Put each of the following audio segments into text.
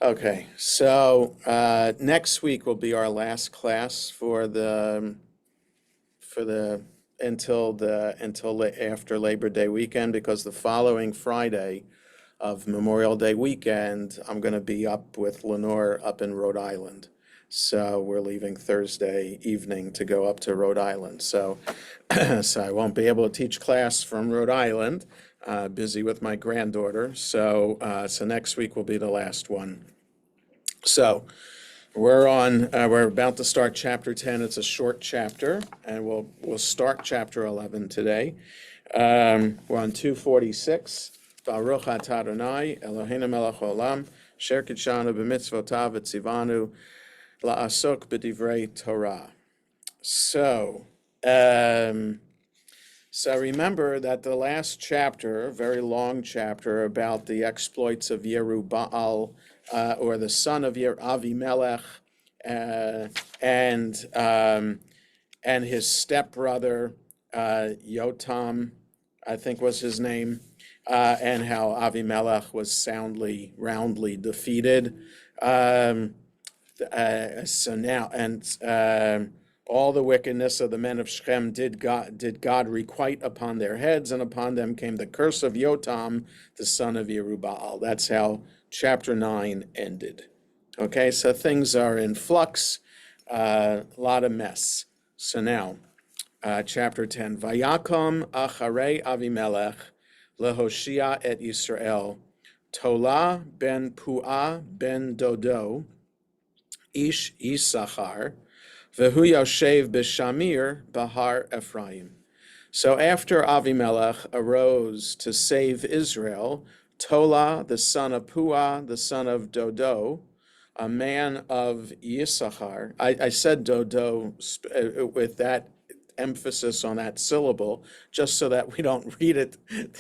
Okay, so next week will be our last class for the after Labor Day weekend, because the following Friday of Memorial Day weekend, I'm going to be up with Lenore up in Rhode Island. So we're leaving Thursday evening to go up to Rhode Island. So, so I won't be able to teach class from Rhode Island. Busy with my granddaughter. So next week will be the last one. So we're about to start chapter 10. It's a short chapter, and we'll start chapter 11 today. We're on 246. Baruch atah Adonai Eloheinu melech haolam, asher kidshanu b'mitzvotav v'tzivanu la'asok b'divrei Torah. So remember that the last chapter, very long chapter about the exploits of Yerubbaal, or the son of Avimelech, and his stepbrother Yotam, I think was his name, and how Avimelech was roundly defeated. All the wickedness of the men of Shechem did God requite upon their heads, and upon them came the curse of Yotam, the son of Yerubbaal. That's how chapter 9 ended. Okay, so things are in flux, a lot of mess. So now, chapter 10. Vayakom acharei Avimelech lehoshia et Yisrael, Tola ben Puah ben Dodo, ish Yisachar, Vehu Yoshev b'Shamir Bahar Ephraim. So after Avimelech arose to save Israel, Tola, the son of Puah, the son of Dodo, a man of Yisachar. I said Dodo with that emphasis on that syllable, just so that we don't read it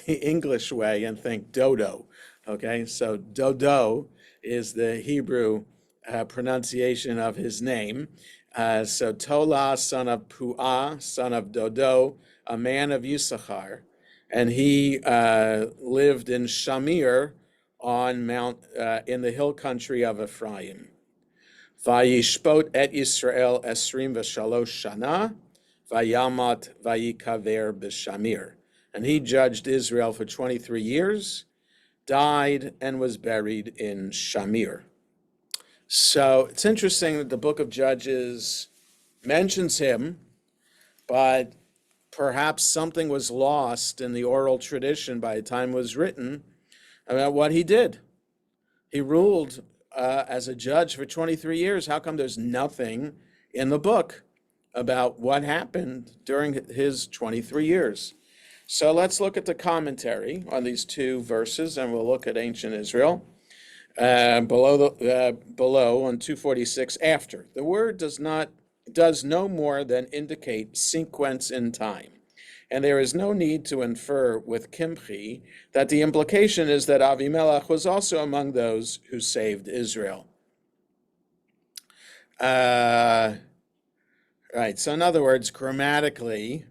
the English way and think dodo. Okay, so Dodo is the Hebrew pronunciation of his name. So Tola, son of Puah, son of Dodo, a man of Yisachar, and he lived in Shamir on Mount in the hill country of Ephraim. Vayishpot et Yisrael esrim v'shalosh shana, vayamat vayikaver b'Shamir. And he judged Israel for 23 years, died, and was buried in Shamir. So it's interesting that the book of Judges mentions him, but perhaps something was lost in the oral tradition by the time it was written about what he did. He ruled as a judge for 23 years. How come there's nothing in the book about what happened during his 23 years? So let's look at the commentary on these two verses, and we'll look at ancient Israel. Below on 246, after. The word does no more than indicate sequence in time, and there is no need to infer with Kimchi that the implication is that Avimelech was also among those who saved Israel. Right, so in other words, grammatically,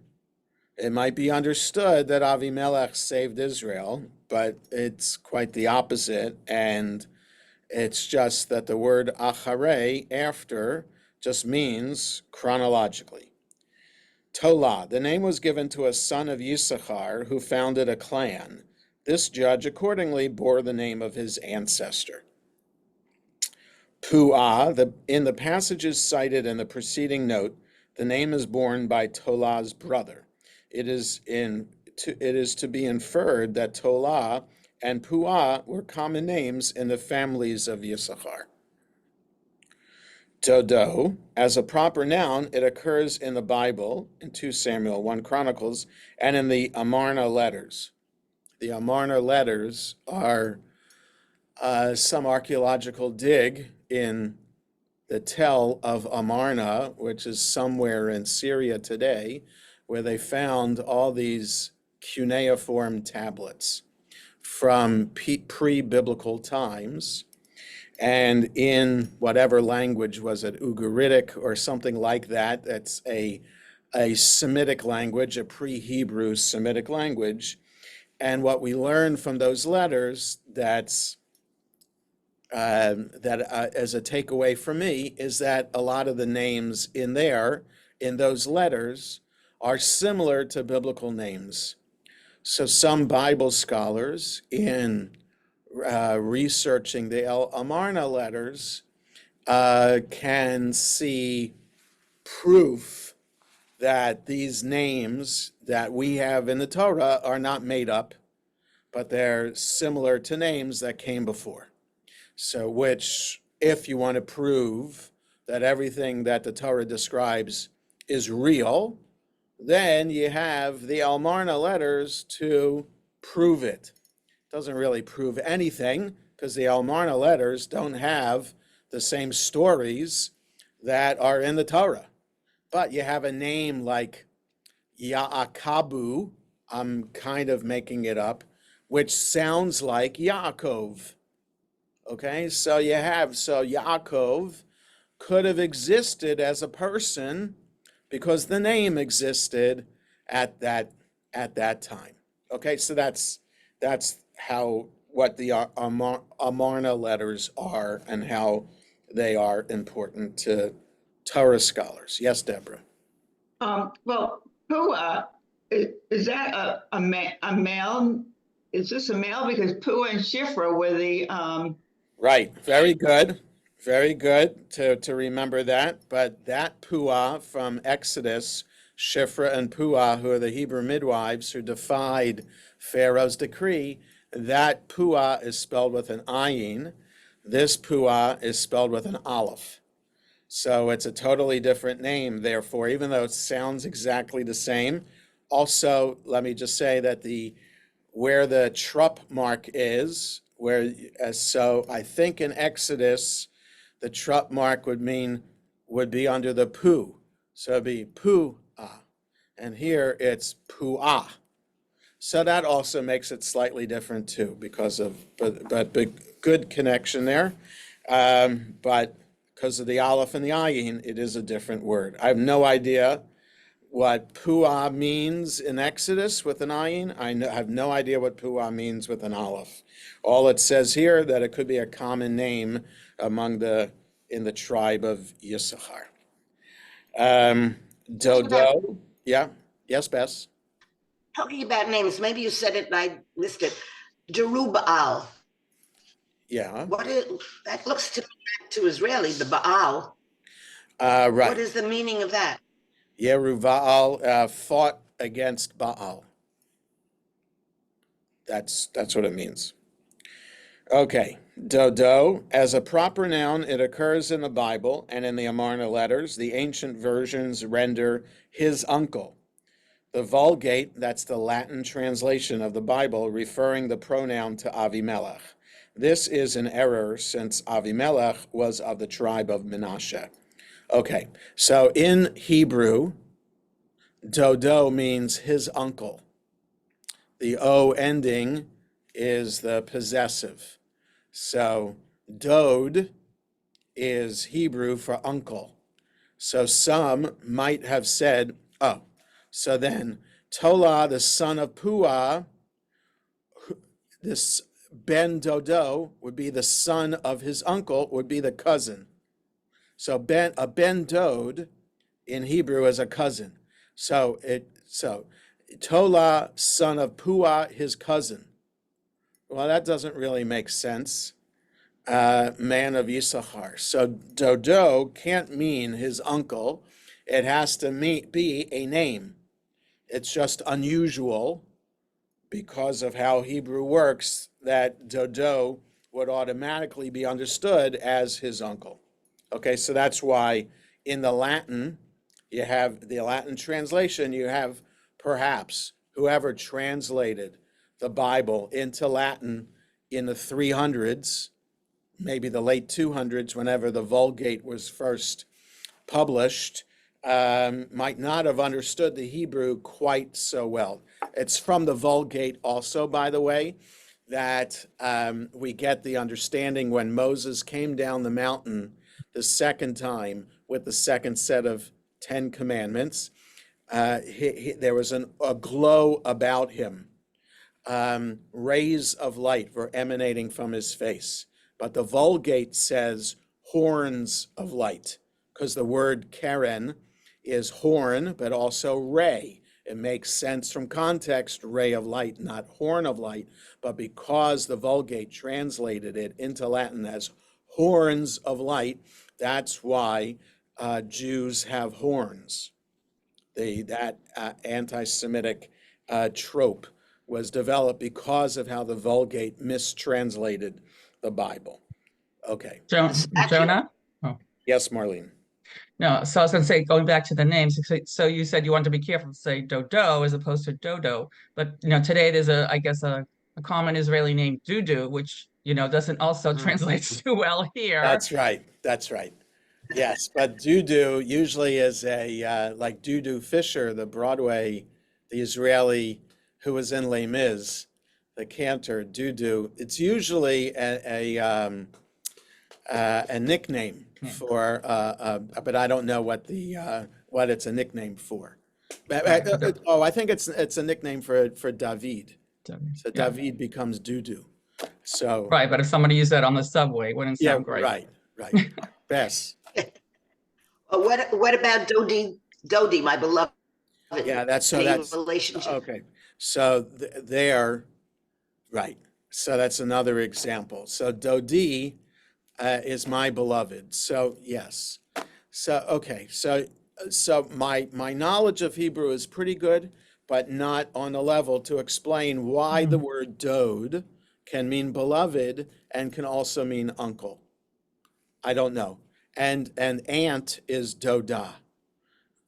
it might be understood that Avimelech saved Israel, but it's quite the opposite, and it's just that the word acharei, after, just means chronologically. Tola, the name was given to a son of Yisachar who founded a clan. This judge accordingly bore the name of his ancestor. Puah, in the passages cited in the preceding note, the name is borne by Tola's brother. It is to be inferred that Tola and Puah were common names in the families of Yisachar. Dodo, as a proper noun, it occurs in the Bible, in 2 Samuel, 1 Chronicles, and in the Amarna letters. The Amarna letters are some archaeological dig in the Tell of Amarna, which is somewhere in Syria today, where they found all these cuneiform tablets from pre-biblical times, and in whatever language, was it Ugaritic or something like that? That's a Semitic language, a pre-Hebrew Semitic language. And what we learn from those letters, that's that as a takeaway for me is that a lot of the names in there, in those letters, are similar to biblical names. So some Bible scholars, in researching the El Amarna letters, can see proof that these names that we have in the Torah are not made up, but they're similar to names that came before. So, which, if you want to prove that everything that the Torah describes is real, then you have the Amarna letters to prove it. Doesn't really prove anything because the Amarna letters don't have the same stories that are in the Torah. But you have a name like Yaakabu, I'm kind of making it up, which sounds like Yaakov. Okay, so Yaakov could have existed as a person because the name existed at that time. Okay, so that's how what the Amarna letters are and how they are important to Torah scholars. Yes, Deborah. Well, Pua, is that a male? Is this a male? Because Pua and Shifra were the Right. Very good. Very good to remember that. But that Pua from Exodus, Shifra and Pua, who are the Hebrew midwives who defied Pharaoh's decree, that Pua is spelled with an ayin. This Pua is spelled with an aleph. So it's a totally different name, therefore, even though it sounds exactly the same. Also, let me just say that where the trup mark is, so I think in Exodus, the trup mark would be under the pu. So it'd be pu-ah. And here it's pu-ah. So that also makes it slightly different too, because of, but good connection there. But because of the aleph and the ayin, it is a different word. I have no idea what puah means in Exodus with an ayin. I have no idea what puah means with an aleph. All it says here that it could be a common name in the tribe of Yisachar. Dodo, yeah, yes, Bess. Talking about names, maybe you said it and I missed it. Jerubbaal. Yeah, That looks to Israeli, the Baal. right. What is the meaning of that? Yerubbaal fought against Baal. That's what it means. Okay, Dodo, as a proper noun, it occurs in the Bible and in the Amarna letters. The ancient versions render his uncle. The Vulgate, that's the Latin translation of the Bible, referring the pronoun to Avimelech. This is an error since Avimelech was of the tribe of Menashe. Okay, so in Hebrew, Dodo means his uncle. The O ending is the possessive. So Dod is Hebrew for uncle. So some might have said, oh, so then Tola, the son of Puah, this Ben Dodo would be the son of his uncle, would be the cousin. So Ben Dod in Hebrew is a cousin. So Tola, son of Puah, his cousin. Well, that doesn't really make sense. Man of Issachar. So Dodo can't mean his uncle. It has to be a name. It's just unusual because of how Hebrew works that Dodo would automatically be understood as his uncle. Okay, so that's why in the Latin, you have the Latin translation, you have perhaps whoever translated the Bible into Latin in the 300s, maybe the late 200s, whenever the Vulgate was first published, might not have understood the Hebrew quite so well. It's from the Vulgate also, by the way, that we get the understanding when Moses came down the mountain the second time with the second set of 10 commandments, there was a glow about him. Rays of light were emanating from his face. but the Vulgate says horns of light, because the word Keren is horn, but also ray. It makes sense from context, ray of light, not horn of light, but because the Vulgate translated it into Latin as horns of light, that's why Jews have horns. That anti-Semitic trope was developed because of how the Vulgate mistranslated the Bible. Okay. Jonah? Oh. Yes, Marlene. No, so I was going to say, going back to the names, so you said you want to be careful to say dodo as opposed to dodo, but today there's I guess a common Israeli name Dudu, which doesn't also translate too well here. That's right. That's right. Yes, but Dudu usually is a like Dudu Fisher, the Israeli who was in Les Mis, the cantor Dudu. It's usually a nickname for, but I don't know what it's a nickname for. I think it's a nickname for David. So David becomes Dudu. So right, but if somebody used that on the subway, it wouldn't sound great. Right. Bess. What about Dodi, my beloved? Yeah, that's relationship. Okay. So there, right. So that's another example. So Dodi is my beloved. So yes. So okay. So my knowledge of Hebrew is pretty good, but not on a level to explain why the word dode can mean beloved and can also mean uncle. I don't know. And aunt is doda.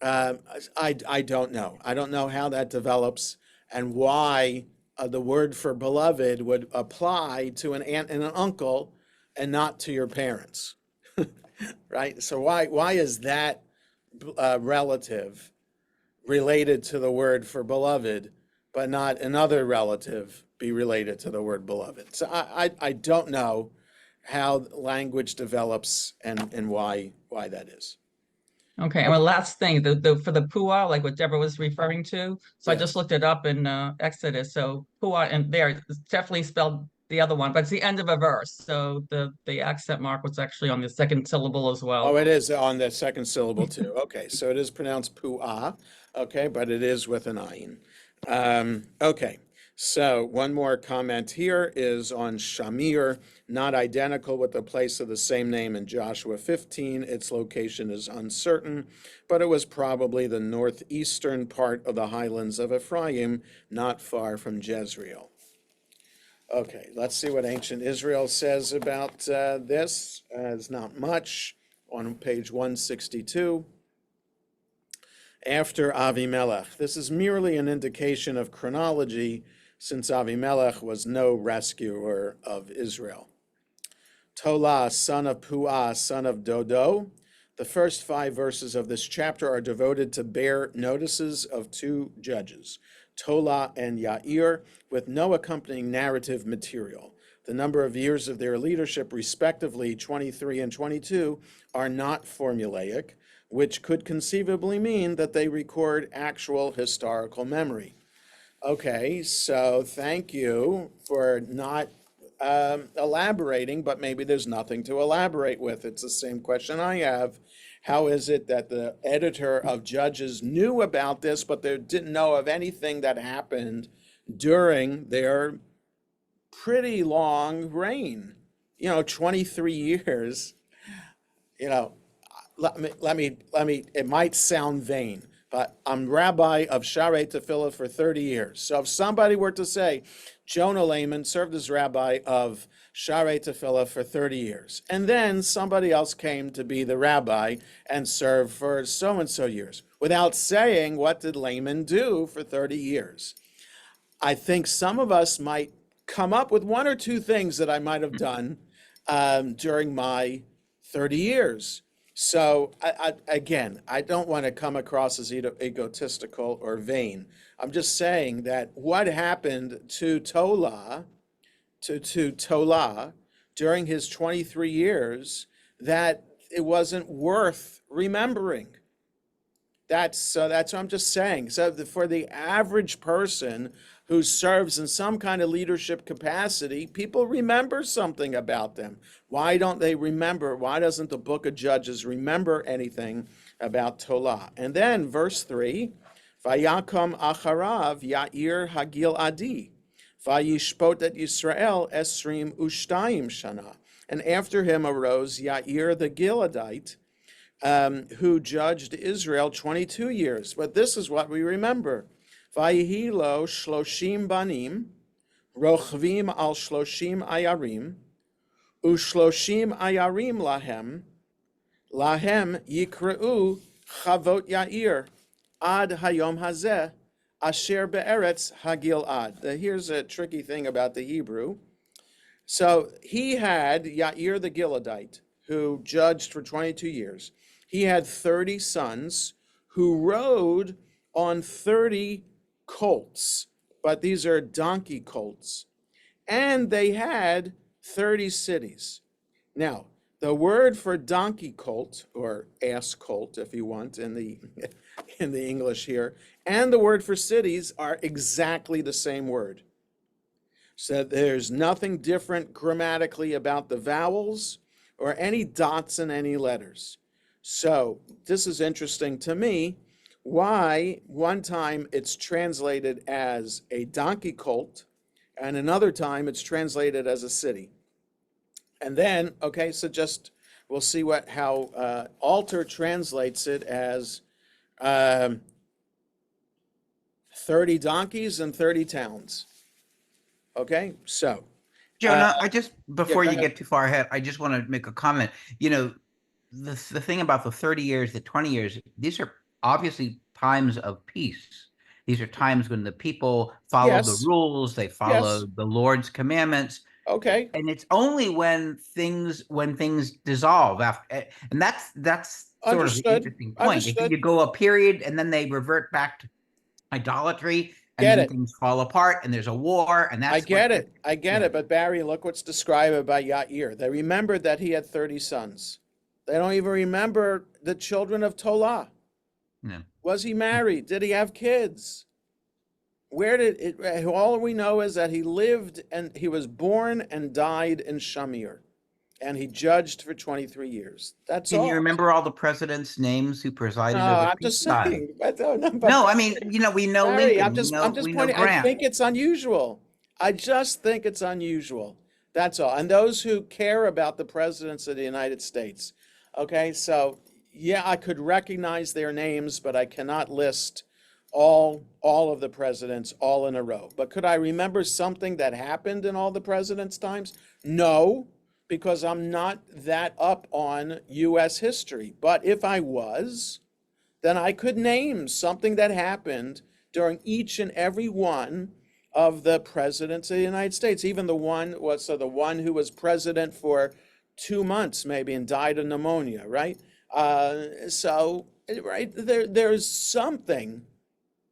I don't know. I don't know how that develops and why the word for beloved would apply to an aunt and an uncle and not to your parents, right? So why is that relative related to the word for beloved, but not another relative be related to the word beloved? So I don't know how language develops and why that is. Okay, and the last thing, for the puah, like what Deborah was referring to. So I just Yes. looked it up in Exodus. So puah, and there it's definitely spelled the other one, but it's the end of a verse. So the accent mark was actually on the second syllable as well. Oh, it is on the second syllable too. Okay, so it is pronounced puah. Okay, but it is with an ayin. Okay. So one more comment here is on Shamir, not identical with the place of the same name in Joshua 15. Its location is uncertain, but it was probably the northeastern part of the highlands of Ephraim, not far from Jezreel. Okay, let's see what ancient Israel says about this. It's not much. On page 162. After Avimelech. This is merely an indication of chronology, since Avimelech was no rescuer of Israel. Tola, son of Puah, son of Dodo. The first 5 verses of this chapter are devoted to bare notices of 2 judges, Tola and Yair, with no accompanying narrative material. The number of years of their leadership, respectively 23 and 22, are not formulaic, which could conceivably mean that they record actual historical memory. Okay, so thank you for not elaborating, but maybe there's nothing to elaborate with. It's the same question I have. How is it that the editor of Judges knew about this, but they didn't know of anything that happened during their pretty long reign? 23 years. Let me, it might sound vain, but I'm rabbi of Sharei Tefillah for 30 years. So if somebody were to say, Jonah Lehman served as rabbi of Sharei Tefillah for 30 years, and then somebody else came to be the rabbi and served for so-and-so years, without saying what did Lehman do for 30 years. I think some of us might come up with 1 or 2 things that I might have done during my 30 years. So I don't want to come across as egotistical or vain. I'm just saying that what happened to Tola, to Tola during his 23 years, that it wasn't worth remembering. That's what I'm just saying. So for the average person who serves in some kind of leadership capacity, people remember something about them. Why don't they remember? Why doesn't the book of Judges remember anything about Tola? And then verse 3, Vayakom acharav Yair Hagil Adi, Vayishpot et Yisrael esrim ushtayim shana. And after him arose Yair the Gileadite, who judged Israel 22 years. But this is what we remember. Vayihilo shloshim banim, rochvim al shloshim ayarim, ushloshim ayarim lahem yikreu chavot Yair, ad hayom hazeh, asher be'eretz hagilad. Here's a tricky thing about the Hebrew. So he had Yair the Gileadite, who judged for 22 years. He had 30 sons who rode on 30 colts, but these are donkey colts. And they had 30 cities. Now, the word for donkey colt, or ass colt, if you want, in the English here, and the word for cities are exactly the same word. So there's nothing different grammatically about the vowels or any dots in any letters. So this is interesting to me, why one time it's translated as a donkey colt and another time it's translated as a city. And then, okay, so just we'll see how Alter translates it as 30 donkeys and 30 towns. Okay, so Jonah, I just, before go you ahead. get too far ahead, I just want to make a comment. You know, the thing about the 30 years, the 20 years, these are obviously times of peace. These are times when the people follow the Yes. rules, they follow Yes. the Lord's commandments. Okay, And it's only when things dissolve after, and that's sort of Understood. the interesting point. Understood. If you go a period and then they revert back to idolatry, and Get then it. things fall apart, and there's a war, and that's I get it. Yeah. But Barry, look what's described about Yair. They remembered that he had 30 sons. They don't even remember the children of Tola. Yeah. Was he married? Did he have kids? Where did it? All we know is that he lived and he was born and died in Shamir, and he judged for 23 years. That's Can all. you remember all the presidents' names who presided No, over I'm just peacetime? saying. But No, I mean, you know, we know Barry, Lincoln, I'm just we know pointing. I Grant. think it's unusual. I just think it's unusual. That's all. And those who care about the presidents of the United States. Okay, so yeah, I could recognize their names, but I cannot list all of the presidents all in a row. But could I remember something that happened in all the presidents' times? No, because I'm not that up on US history. But if I was, then I could name something that happened during each and every one of the presidents of the United States. Even the one who was president for 2 months maybe and died of pneumonia, right?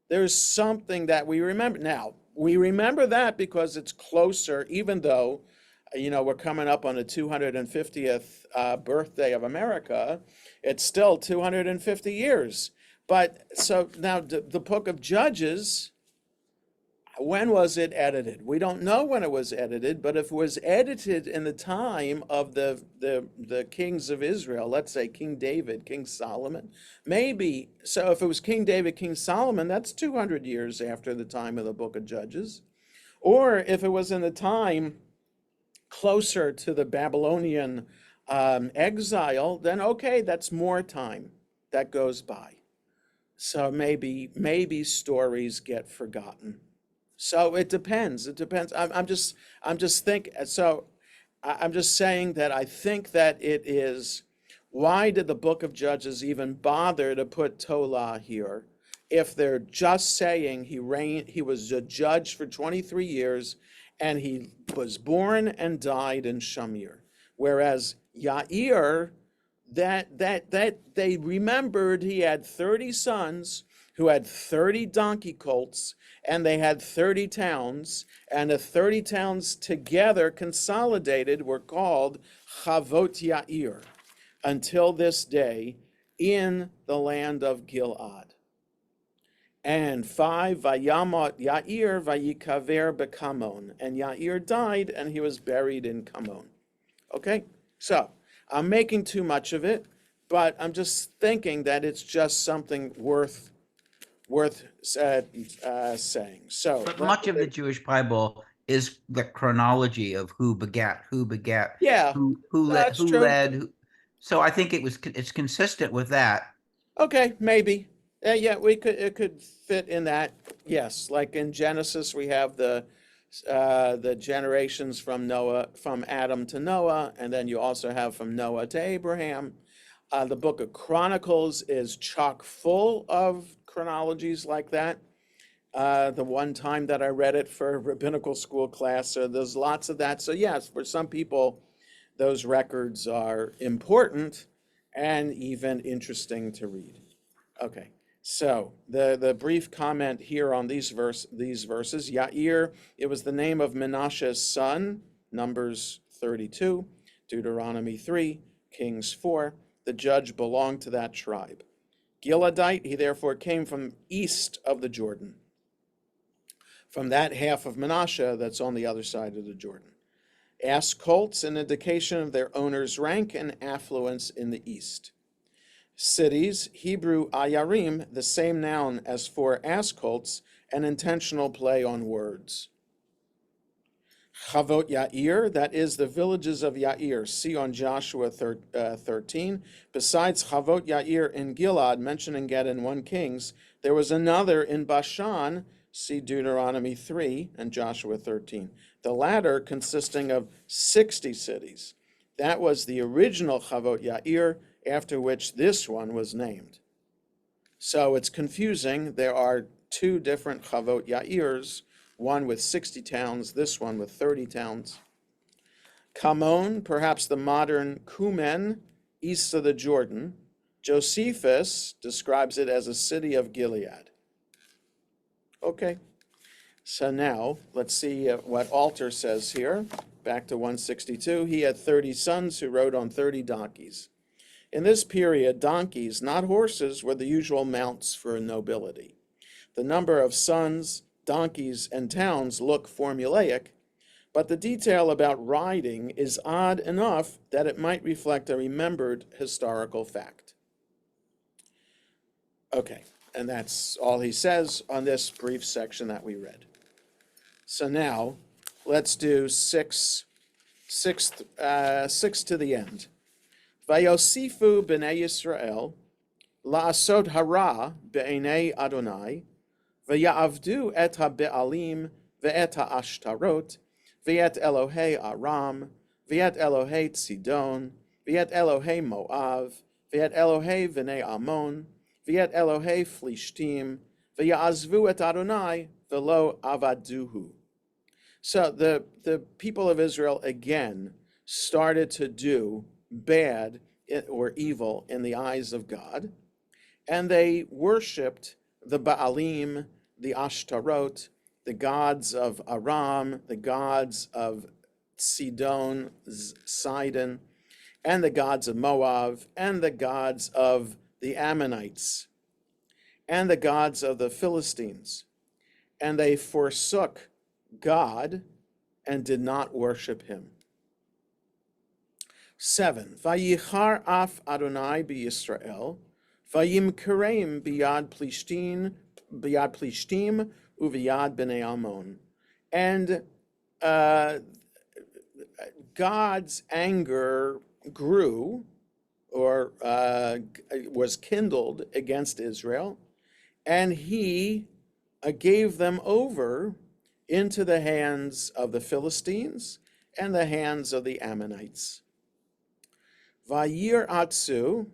There's something that we remember. Now, we remember that because it's closer, even though, we're coming up on the 250th birthday of America, it's still 250 years. But so now the book of Judges, when was it edited? We don't know when it was edited, but if it was edited in the time of the kings of Israel, let's say King David, King Solomon, maybe. So if it was King David, King Solomon, that's 200 years after the time of the book of Judges. Or if it was in the time closer to the Babylonian exile, then okay, that's more time that goes by. So maybe stories get forgotten. So it depends. I'm just saying that I think that it is, why did the book of Judges even bother to put Tola here if they're just saying he was a judge for 23 years and he was born and died in Shamir, whereas Yair, that they remembered he had 30 sons who had 30 donkey colts, and they had 30 towns, and the 30 towns together consolidated were called Chavot Yair until this day in the land of Gilad. And 5, Vayamot Yair Vayikaver Bekamon. And Yair died, and he was buried in Kamon. Okay, so I'm making too much of it, but I'm just thinking that it's just something worth saying. So, But much of the Jewish Bible is the chronology of who begat, yeah, that's who true. led. So I think it's consistent with that. Okay, maybe. Yeah, it could fit in that. Yes, like in Genesis, we have the generations from Adam to Noah, and then you also have from Noah to Abraham. The book of Chronicles is chock full of chronologies like that. The one time that I read it for a rabbinical school class, so there's lots of that. So yes, for some people, those records are important and even interesting to read. Okay, so the brief comment here on these verses, Yair, it was the name of Menashe's son, Numbers 32, Deuteronomy 3, Kings 4. The judge belonged to that tribe. Gileadite, he therefore came from east of the Jordan, from that half of Menashe that's on the other side of the Jordan. Ass colts, an indication of their owner's rank and affluence in the east. Cities, Hebrew ayarim, the same noun as for ass colts, an intentional play on words. Chavot Yair, that is the villages of Yair, see on Joshua 13. Besides Chavot Yair in Gilad, mentioned again in 1 Kings, there was another in Bashan, see Deuteronomy 3 and Joshua 13. The latter consisting of 60 cities. That was the original Chavot Yair, after which this one was named. So it's confusing. There are 2 different Chavot Yairs, one with 60 towns, this one with 30 towns. Kamon, perhaps the modern Kumen, east of the Jordan. Josephus describes it as a city of Gilead. Okay, so now let's see what Alter says here. Back to 162. He had 30 sons who rode on 30 donkeys. In this period, donkeys, not horses, were the usual mounts for nobility. The number of sons, donkeys, and towns look formulaic, but the detail about riding is odd enough that it might reflect a remembered historical fact. Okay, and that's all he says on this brief section that we read. So now, let's do six to the end. Vayosifu b'nei Yisrael la'asot hara be'enei Adonai v'ya'avdu et ha'be'alim ve'et ha'ashtarot ve'et Elohei Aram ve'et Elohei Tzidon ve'et Elohei Moav ve'et Elohei v'nei Ammon ve'et Elohei Flishtim ve'ya'azvu et Adonai ve'lo avaduhu. So the people of Israel again started to do bad or evil in the eyes of God, and they worshipped the Baalim, the Ashtarot, the gods of Aram, the gods of Sidon, and the gods of Moab, and the gods of the Ammonites, and the gods of the Philistines. And they forsook God and did not worship him. 7. Vayichar af Adonai b'Yisrael, vayimkerem biyad Plishtim uviyad b'nei Ammon. And God's anger grew, or was kindled against Israel, and he gave them over into the hands of the Philistines and the hands of the Ammonites. Vayir atzu,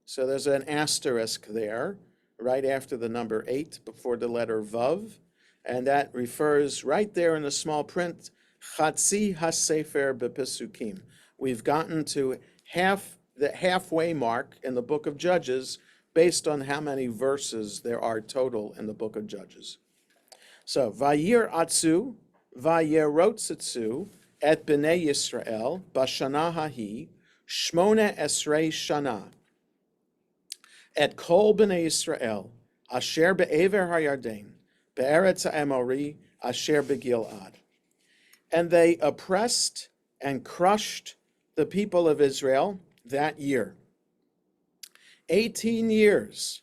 so there's an asterisk there, right after the number 8, before the letter Vav, and that refers right there in the small print, Chatzi HaSefer B'Pesukim. We've gotten to the halfway mark in the book of Judges based on how many verses there are total in the book of Judges. So, Vayir atzu, Vayerotzitzu, et b'nei Yisrael, b'shana hahi, Shmona esrei shana, et kol b'nei Yisrael, asher be'ever hayarden, be'eretz ha'emori, asher be'gilad. And they oppressed and crushed the people of Israel that year. 18 years,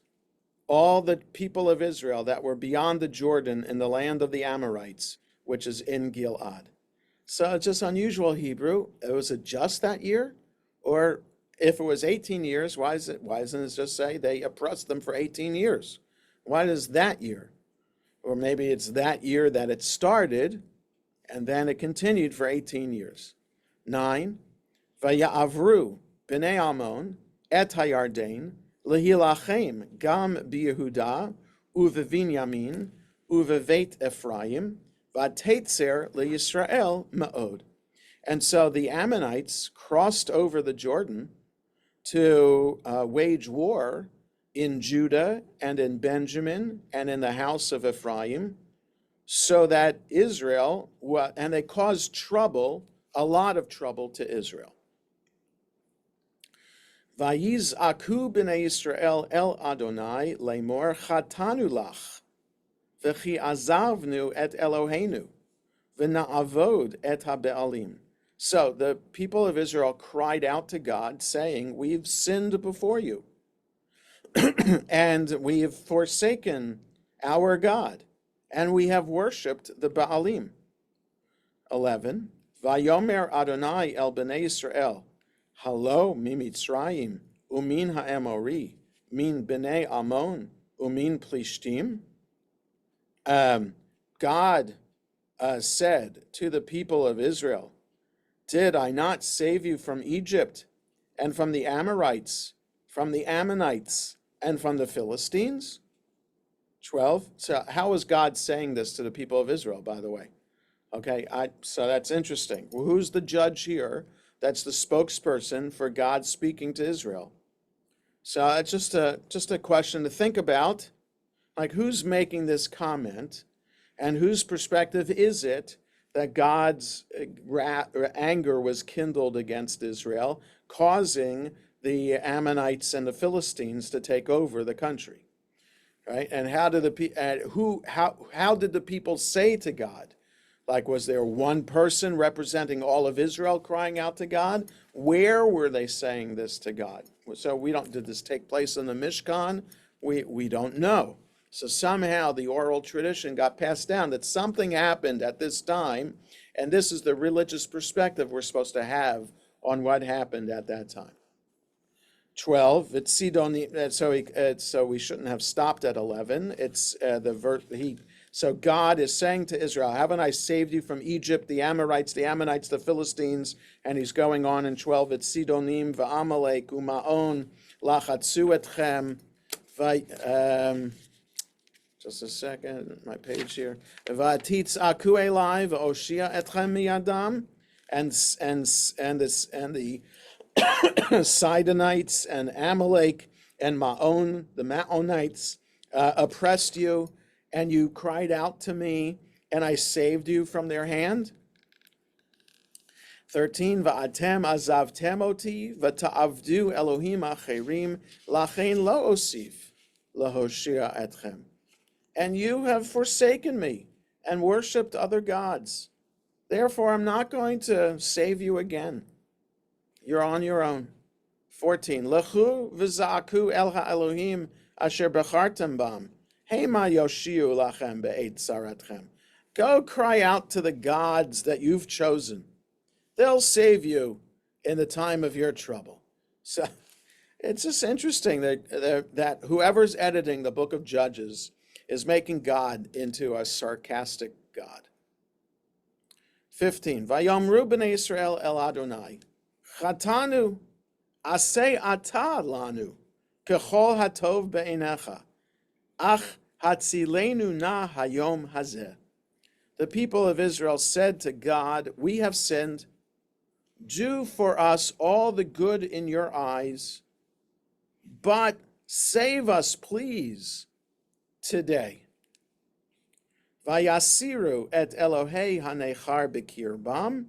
all the people of Israel that were beyond the Jordan in the land of the Amorites, which is in Gilad. So it's just unusual Hebrew. Was it just that year? Or if it was 18 years, why doesn't it just say they oppressed them for 18 years? Why does that year? Or maybe it's that year that it started, and then it continued for 18 years. 9, Vaya'avru b'nei Ammon et hayarden lehilachem gam b'Yehuda uvevinyamin uveveit Ephraim v'atetzer leYisrael ma'od. And so the Ammonites crossed over the Jordan to wage war in Judah and in Benjamin and in the house of Ephraim, so that Israel, and they caused trouble, a lot of trouble to Israel. Vayiz'aku b'nei Yisrael el Adonai lemor chatanu lach, v'chi azavnu et Eloheinu, v'na'avod et ha'be'alim. So the people of Israel cried out to God, saying, we've sinned before you, and we have forsaken our God, and we have worshipped the Baalim. 11, Vayomer Adonai el b'nei Yisrael, Halo mimitzrayim, umin ha'emori, min b'nei Ammon, umin plishtim. God said to the people of Israel, did I not save you from Egypt and from the Amorites, from the Ammonites, and from the Philistines? 12. So how is God saying this to the people of Israel, by the way? Okay, so that's interesting. Well, who's the judge here? That's the spokesperson for God speaking to Israel. So it's just a question to think about. Like, who's making this comment, and whose perspective is it that God's anger was kindled against Israel, causing the Ammonites and the Philistines to take over the country, right? And how did the people say to God? Like, was there one person representing all of Israel crying out to God? Where were they saying this to God? So did this take place in the Mishkan? We don't know. So somehow the oral tradition got passed down that something happened at this time, and this is the religious perspective we're supposed to have on what happened at that time. 12, it's Sidoni, so we shouldn't have stopped at 11. It's so God is saying to Israel, haven't I saved you from Egypt, the Amorites, the Philistines? And he's going on in 12, it's Sidonim, va'amalek, uma'on, lachatzu etchem, just a second, my page here. Va'titz'aku elai va'oshia etchem miyadam, and the Sidonites and Amalek and Ma'on, the Ma'onites, oppressed you, and you cried out to me, and I saved you from their hand. 13, Va'atem azavtem oti, v'ta'avdu Elohim acherim, lachein lo osif, lahoshia etchem. And you have forsaken me and worshipped other gods. Therefore, I'm not going to save you again. You're on your own. 14, Lechu v'za'aku el ha'elohim asher bechartem bam. Hema yoshiu lachem be'et saratchem. Go cry out to the gods that you've chosen. They'll save you in the time of your trouble. So it's just interesting that whoever's editing the book of Judges is making God into a sarcastic God. 15, Vayomru b'nei Yisrael el Adonai, Chatanu, aseh ata lanu, kechol hatov be'enecha, ach hatzilenu na hayom hazeh. The people of Israel said to God, we have sinned. Do for us all the good in your eyes, but save us, please, today. Vayasiru et Elohei hanechar bekirbam,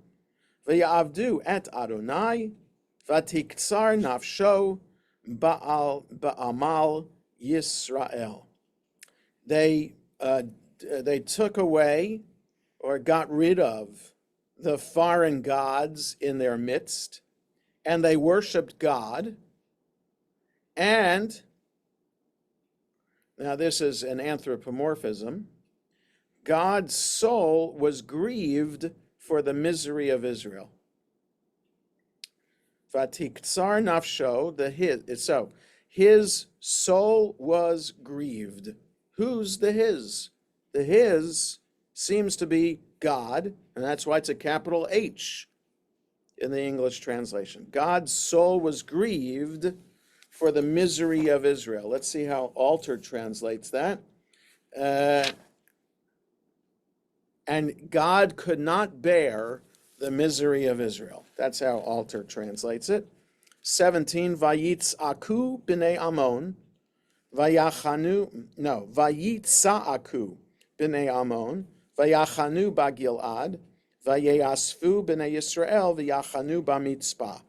vayavdu et Adonai, vatiktsar nafsho ba'amal Yisrael. they took away or got rid of the foreign gods in their midst, and they worshiped God. And now this is an anthropomorphism. God's soul was grieved for the misery of Israel. Vatiktsar nafsho, so his soul was grieved. Who's the his? The his seems to be God, and that's why it's a capital H in the English translation. God's soul was grieved for the misery of Israel. Let's see how Alter translates that. And God could not bear the misery of Israel. That's how Alter translates it. 17, Vayitz'aku b'nei Ammon, Vayitz'aku b'nei Ammon, Vayachanu ba'Gilad, Vayasfu b'nei Yisrael, Vayachanu ba'Mitzpah.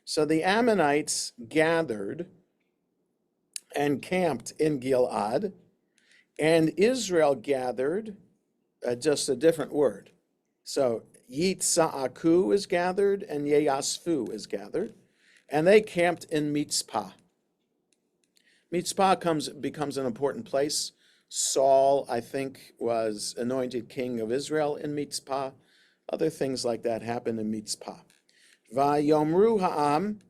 So the Ammonites gathered and camped in Gilad, and Israel gathered, just a different word. So Yitz'aku is gathered and Yeyasfu is gathered, and they camped in Mitzpah. Mitzpah becomes an important place. Saul, I think, was anointed king of Israel in Mitzpah. Other things like that happened in Mitzpah. Vayomru ha'am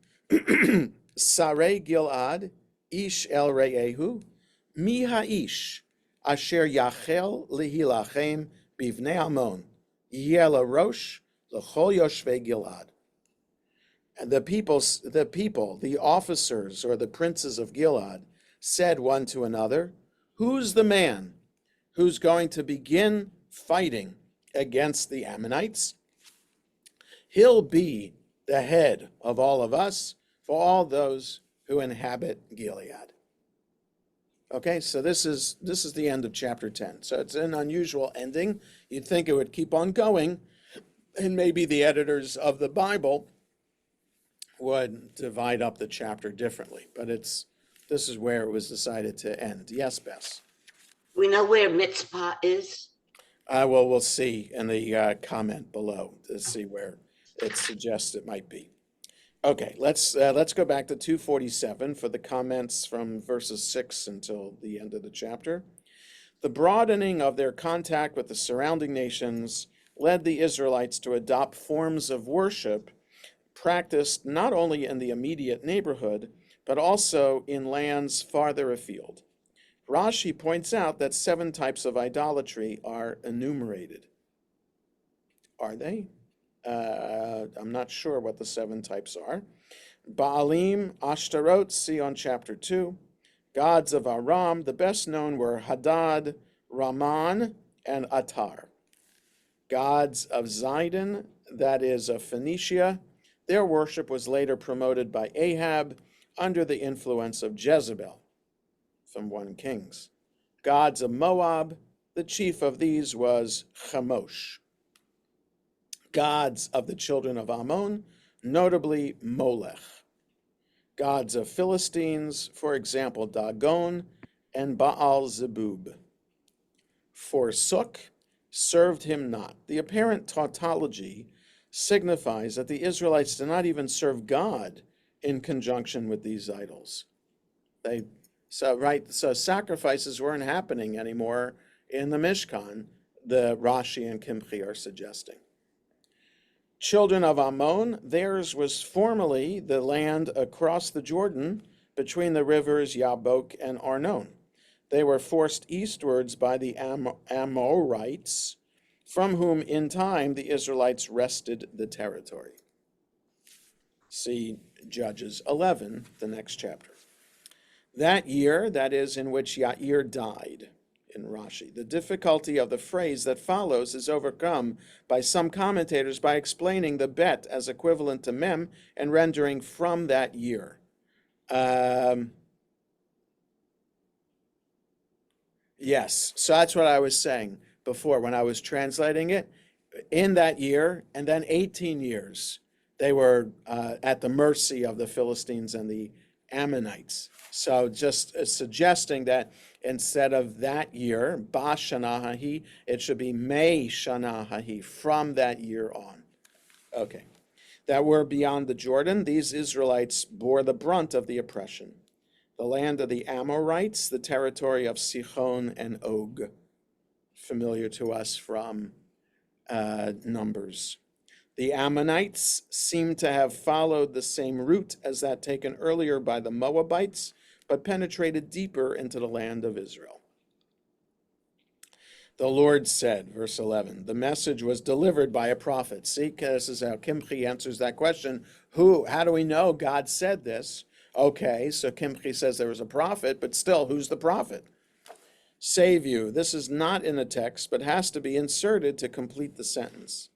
sarei Gilad ish el re'ehu mi ha'ish asher yachel lihilachem bivnei Ammon yeh larosh l'chol yoshvei Gilad. And the people, the officers or the princes of Gilad said one to another, who's the man who's going to begin fighting against the Ammonites? He'll be the head of all of us for all those who inhabit Gilead. Okay, so this is the end of chapter 10. So it's an unusual ending. You'd think it would keep on going, and maybe the editors of the Bible would divide up the chapter differently, but this is where it was decided to end. Yes, Bess? We know where Mitzpah is? Well, we'll see in the comment below to see where it suggests it might be. Okay, let's go back to 247 for the comments from verses 6 until the end of the chapter. The broadening of their contact with the surrounding nations led the Israelites to adopt forms of worship practiced not only in the immediate neighborhood, but also in lands farther afield. Rashi points out that 7 types of idolatry are enumerated. Are they? I'm not sure what the 7 types are. Baalim, Ashtaroth, see on chapter 2. Gods of Aram, the best known were Hadad, Raman, and Attar. Gods of Zidon, that is of Phoenicia, their worship was later promoted by Ahab under the influence of Jezebel from 1 Kings. Gods of Moab, the chief of these was Chemosh. Gods of the children of Ammon, notably Molech. Gods of Philistines, for example, Dagon and Baal-zebub. Forsook, served him not. The apparent tautology signifies that the Israelites did not even serve God in conjunction with these idols. So sacrifices weren't happening anymore in the Mishkan, the Rashi and Kimchi are suggesting. Children of Ammon, theirs was formerly the land across the Jordan between the rivers Yabok and Arnon. They were forced eastwards by the Amorites, from whom in time the Israelites wrested the territory. See Judges 11, the next chapter. That year, that is, in which Yair died, in Rashi. The difficulty of the phrase that follows is overcome by some commentators by explaining the bet as equivalent to mem and rendering from that year. Yes, so that's what I was saying before when I was translating it. In that year, and then 18 years, they were at the mercy of the Philistines and the Ammonites. So just suggesting that Instead of that year, ba shana hahi, it should be me shana hahi, from that year on. Okay. That were beyond the Jordan, these Israelites bore the brunt of the oppression. The land of the Amorites, the territory of Sichon and Og, familiar to us from Numbers. The Ammonites seem to have followed the same route as that taken earlier by the Moabites, but penetrated deeper into the land of Israel. The Lord said, verse 11, the message was delivered by a prophet. See, this is how Kimchi answers that question. How do we know God said this? Okay, so Kimchi says there was a prophet, but still, who's the prophet? Save you. This is not in the text, but has to be inserted to complete the sentence.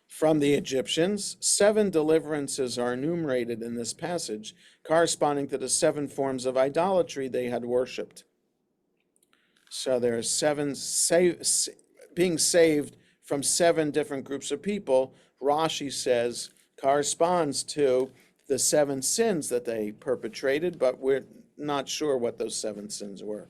From the Egyptians, 7 deliverances are enumerated in this passage, corresponding to the 7 forms of idolatry they had worshipped. So there are 7 being saved from 7 different groups of people. Rashi says corresponds to the 7 sins that they perpetrated, but we're not sure what those 7 sins were.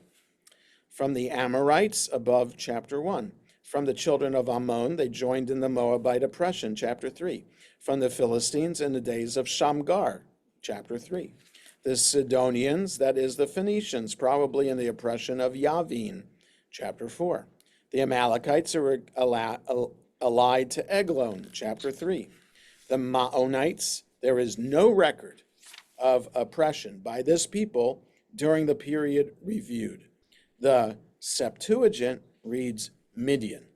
From the Amorites, above chapter 1. From the children of Ammon, they joined in the Moabite oppression, chapter 3. From the Philistines in the days of Shamgar, chapter 3. The Sidonians, that is the Phoenicians, probably in the oppression of Yavin, chapter 4. The Amalekites are allied to Eglon, chapter 3. The Maonites, there is no record of oppression by this people during the period reviewed. The Septuagint reads Midian.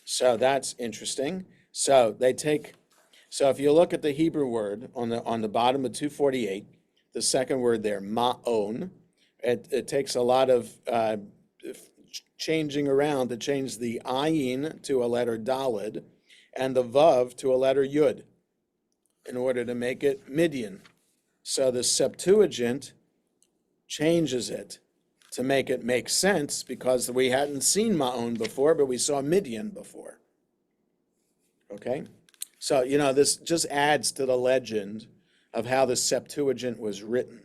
So that's interesting. So if you look at the Hebrew word on the bottom of 248, the second word there, ma'on, it takes a lot of changing around to change the ayin to a letter dalid and the vav to a letter yud in order to make it Midian. So the Septuagint changes it to make it make sense because we hadn't seen Ma'on before, but we saw Midian before. Okay? So, this just adds to the legend of how the Septuagint was written.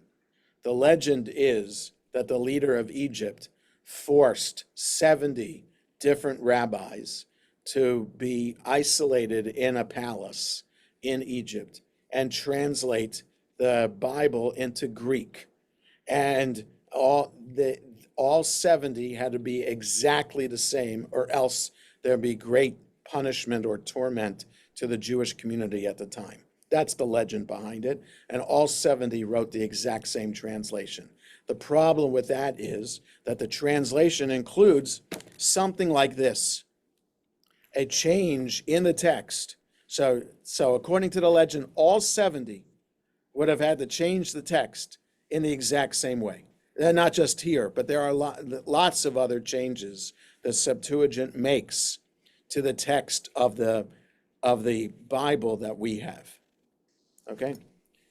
The legend is that the leader of Egypt forced 70 different rabbis to be isolated in a palace in Egypt and translate the Bible into Greek. And all 70 had to be exactly the same, or else there'd be great punishment or torment to the Jewish community at the time. That's the legend behind it. And all 70 wrote the exact same translation. The problem with that is that the translation includes something like this, a change in the text. So according to the legend, all 70 would have had to change the text in the exact same way. And not just here, but there are lots of other changes the Septuagint makes to the text of the Bible that we have. Okay?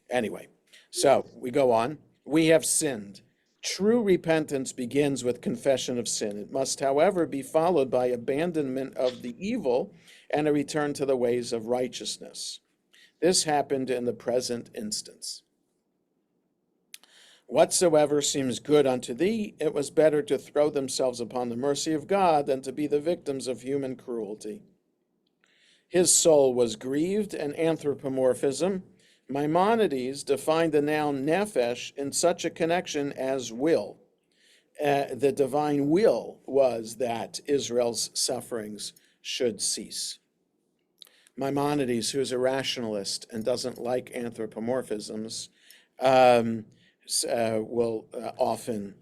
Anyway, so we go on. We have sinned. True repentance begins with confession of sin. It must, however, be followed by abandonment of the evil and a return to the ways of righteousness. This happened in the present instance. Whatsoever seems good unto thee, it was better to throw themselves upon the mercy of God than to be the victims of human cruelty. His soul was grieved, and anthropomorphism. Maimonides defined the noun nephesh in such a connection as will. The divine will was that Israel's sufferings should cease. Maimonides, who is a rationalist and doesn't like anthropomorphisms, will often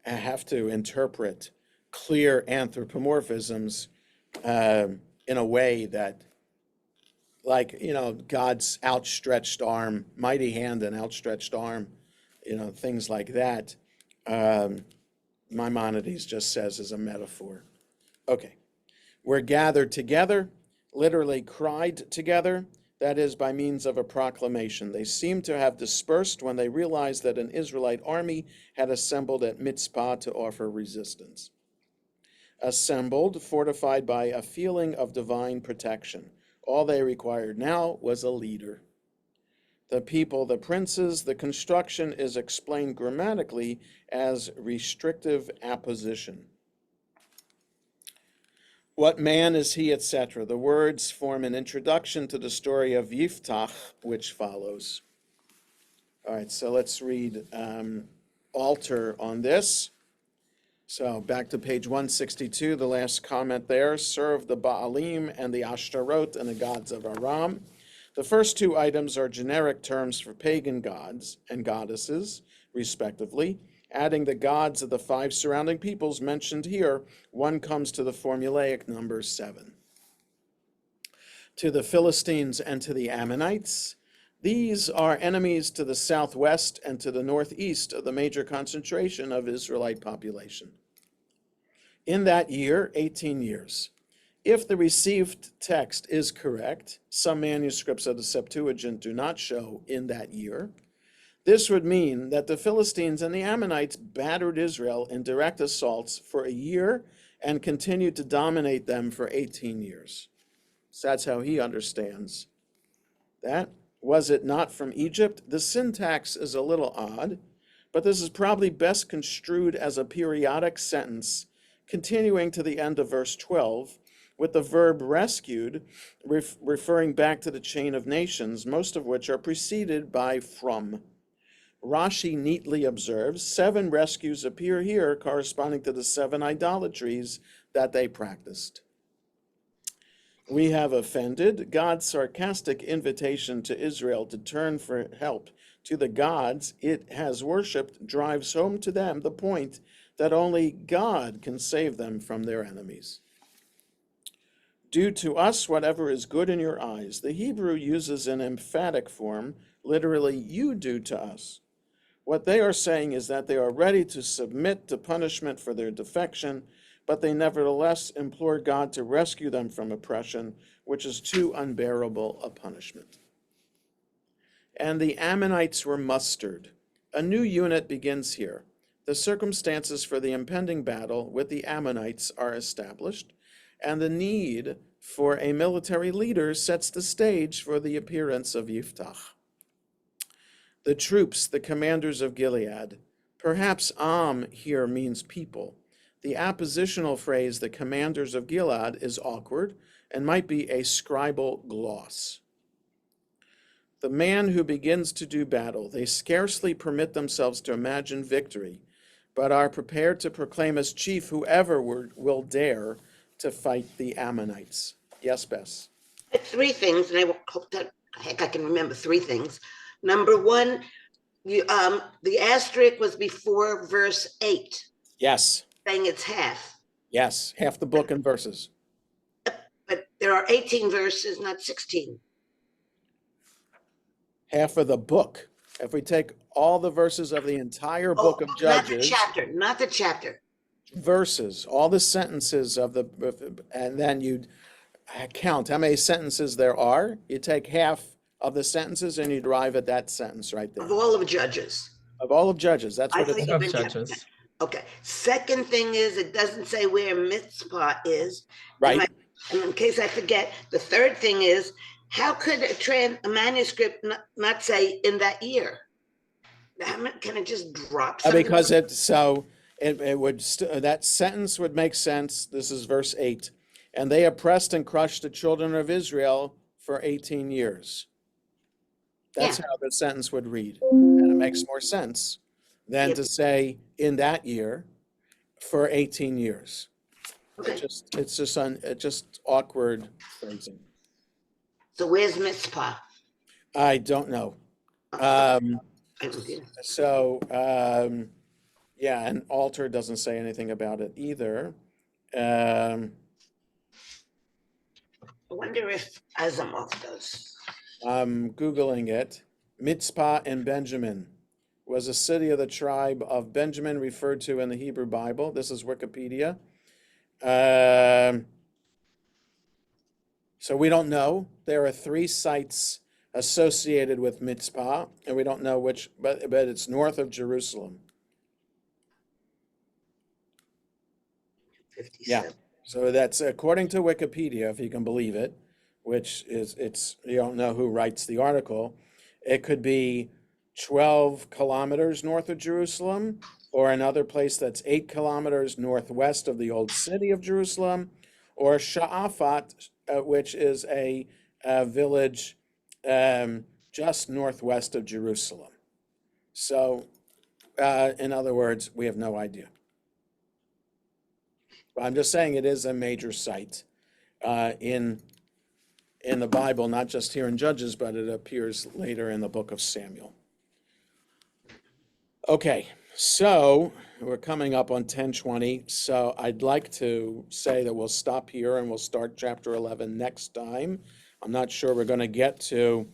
have to interpret clear anthropomorphisms in a way that, like, God's outstretched arm, mighty hand and outstretched arm, things like that. Maimonides just says as a metaphor. Okay. We're gathered together, literally cried together, that is by means of a proclamation. They seem to have dispersed when they realized that an Israelite army had assembled at Mitzpah to offer resistance. Assembled, fortified by a feeling of divine protection. All they required now was a leader. the people, the princes. The construction is explained grammatically as restrictive apposition. What man is he, etc. The words form an introduction to the story of Yiftach, which follows. All right, so let's read Alter on this. So back to page 162, the last comment there. Serve the Baalim and the Ashtarot and the gods of Aram. The first two items are generic terms for pagan gods and goddesses, respectively. Adding the gods of the 5 surrounding peoples mentioned here, one comes to the formulaic number 7. To the Philistines and to the Ammonites, these are enemies to the southwest and to the northeast of the major concentration of Israelite population. In that year, 18 years. If the received text is correct, some manuscripts of the Septuagint do not show in that year. This would mean that the Philistines and the Ammonites battered Israel in direct assaults for a year and continued to dominate them for 18 years. So that's how he understands that. Was it not from Egypt? The syntax is a little odd, but this is probably best construed as a periodic sentence continuing to the end of verse 12, with the verb rescued referring back to the chain of nations, most of which are preceded by from. Rashi neatly observes 7 rescues appear here corresponding to the 7 idolatries that they practiced. We have offended. God's sarcastic invitation to Israel to turn for help to the gods it has worshipped drives home to them the point that only God can save them from their enemies. Do to us whatever is good in your eyes. The Hebrew uses an emphatic form, literally, you do to us. What they are saying is that they are ready to submit to punishment for their defection, but they nevertheless implore God to rescue them from oppression, which is too unbearable a punishment. And the Ammonites were mustered. A new unit begins here. The circumstances for the impending battle with the Ammonites are established, and the need for a military leader sets the stage for the appearance of Yiftach. The troops, the commanders of Gilead. Perhaps Am here means people. The appositional phrase, the commanders of Gilead, is awkward and might be a scribal gloss. The man who begins to do battle, they scarcely permit themselves to imagine victory, but are prepared to proclaim as chief whoever will dare to fight the Ammonites. Yes, Bess? 3 things, and I hope that heck I can remember 3 things. Number 1, the asterisk was before verse 8, Yes. saying it's half. Yes, half the book in verses. But there are 18 verses, not 16. Half of the book. If we take all the verses of the entire book of Judges, Not the chapter. verses, all the sentences of the, and then you count how many sentences there are. You take half of the sentences and you arrive at that sentence right there. Of all of Judges. Of all of Judges, that's what I it's. think Of you've been chapter. Judges. Okay. Second thing is, it doesn't say where Mitzpah is. Right. And in case I forget, the third thing is, how could a manuscript not say in that year? Can it just drop something? Because it would that sentence would make sense. This is verse 8. And they oppressed and crushed the children of Israel for 18 years. That's how the sentence would read. And it makes more sense than to say in that year for 18 years. Okay. It's just awkward phrasing. So where's Mitzpah? I don't know. I don't either. So, yeah, and Alter doesn't say anything about it either. I wonder if Asimov does. I'm Googling it. Mitzpah in Benjamin was a city of the tribe of Benjamin referred to in the Hebrew Bible. This is Wikipedia. So we don't know. There are 3 sites associated with Mitzpah, and we don't know which, but it's north of Jerusalem. 57. So that's according to Wikipedia, if you can believe it, which is, you don't know who writes the article. It could be 12 kilometers north of Jerusalem, or another place that's 8 kilometers northwest of the old city of Jerusalem, or Sha'afat, which is a village just northwest of Jerusalem. So, in other words, we have no idea. I'm just saying it is a major site in the Bible, not just here in Judges, but it appears later in the book of Samuel. Okay, so we're coming up on 10:20, so I'd like to say that we'll stop here and we'll start chapter 11 next time. I'm not sure we're going to get to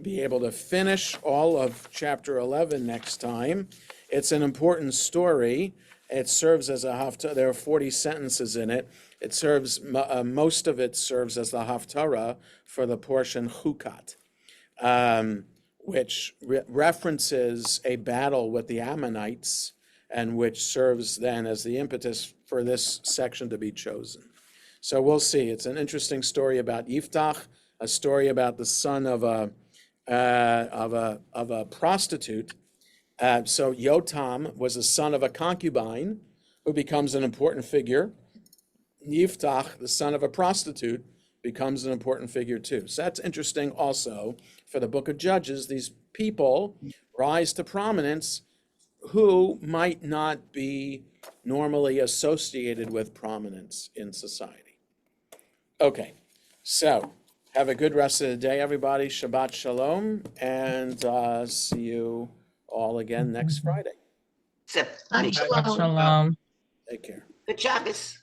be able to finish all of chapter 11 next time. It's an important story. It serves as a haftarah. There are 40 sentences in it. It serves, most of it serves as the haftarah for the portion Chukat, which references a battle with the Ammonites and which serves then as the impetus for this section to be chosen. So we'll see. It's an interesting story about Yiftach, a story about the son of a prostitute. So Yotam was the son of a concubine who becomes an important figure. Yiftach, the son of a prostitute, becomes an important figure too. So that's interesting also for the book of Judges. These people rise to prominence who might not be normally associated with prominence in society. Okay, so have a good rest of the day, everybody. Shabbat shalom, and see you all again next Friday. Except, Shalom. Shalom. Take care. Good Shabbos.